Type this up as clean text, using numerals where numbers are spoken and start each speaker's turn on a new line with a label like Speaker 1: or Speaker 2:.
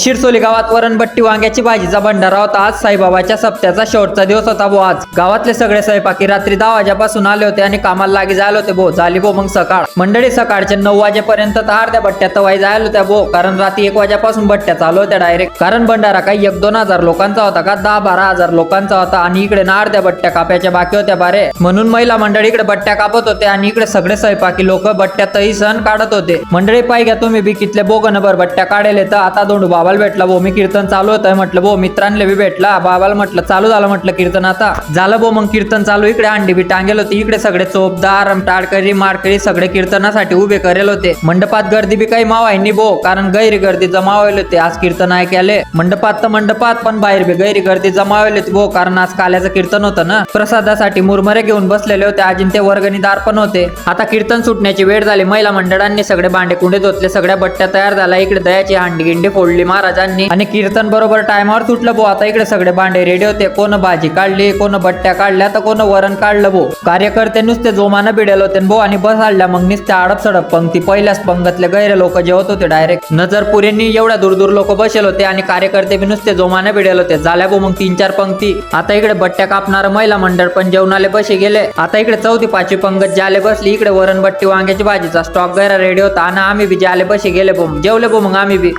Speaker 1: शिरसोली गावात वरणबट्टी वांग्याची भाजीचा भंडारा होता। आज साईबाबाच्या सप्त्याचा शेवटचा दिवस होता भो। आज गावातले सगळे स्वयंपाकी रात्री 10 वाजेपासून आले होते आणि कामाला लागी जायला होते भो। झाली भो मग सकाळ। मंडळी सकाळचे 9 वाजेपर्यंत तर अर्ध्या बट्ट्या तवाई जायला होत्या भो, कारण रात्री 1 वाजेपासून बट्ट्या चालू होत्या डायरेक्ट। कारण भंडारा काही 1-2 हजार लोकांचा होता का 10-12 हजार लोकांचा होता, आणि इकडे ना अर्ध्या बट्ट्या कापायच्या बाकी होत्या बारे। म्हणून महिला मंडळी इकडे बट्ट्या कापत होते आणि इकडे सगळे स्वयंपाकी लोक बट्ट्यातही सण काढत होते। मंडळी पाय घ्या तुम्ही बी कितले बोगनभर बट्ट्या काढले। तर आता दोंडू बाबाला भेटला भो, मी कीर्तन चालू होतंय म्हटलं भो, मित्रांले बी भेटला, बाबाला म्हटलं चालू झालं म्हटलं कीर्तन। आता झालं भो मग कीर्तन चालू। इकडे अंडी बी टांगेल होती, इकडे सगळे चोपदार टाळकरी मारकरी सगळे कीर्तनासाठी उभे करेल होते। मंडपात गर्दी बी काही मावायनी भो, कारण गैरी गर्दी जमावले होते आज कीर्तन ऐकायले। मंडपात तर मंडपात पण बाहेर बी गैरी गर्दी जमावले होती भो, कारण आज काल्याचं कीर्तन होतं ना। प्रसादासाठी मुरमरे घेऊन बसलेले होते, अजिंते वर्गणीदार पण होते। आता कीर्तन सुटण्याची वेळ झाली। महिला मंडळांनी सगळे भांडे कुंडे धुतले, सगळ्या बट्ट्या तयार झाल्या। इकडे दयाची हांडी गिंडी फोडली महाराजांनी आणि कीर्तन बरोबर टायमावर सुटलं भो। आता इकडे सगळे भांडे रेडी होते, कोण भाजी काढली, कोण बट्ट्या काढल्या, तर कोण वरण काढलं भो। कार्यकर्ते नुसते जोमानं भिडेल होते भो, आणि बसाडल्या मग नुसते आडप सडप पंक्ती। पहिल्याच पंगतले गैरे लोक जेवत होते डायरेक्ट। नजरपुरेंनी एवढ्या दूर लोक बसेल होते आणि कार्यकर्ते बी नुसते जोमानं भिडेल होते। झाल्या भो मग 3-4 पंक्ती। आता इकडे बट्ट्या कापणार महिला मंडळ पण जेवणाले बसे गेले। आता इकडे 4थी-5वी पंगत ज्याले बसली, इकडे वरणबट्टी वांग्याची भाजीचा स्टॉक गैरा रेडी होता आणि आम्ही बी ज्याले बसे गेले भो, जेवले भो मग आम्ही बी।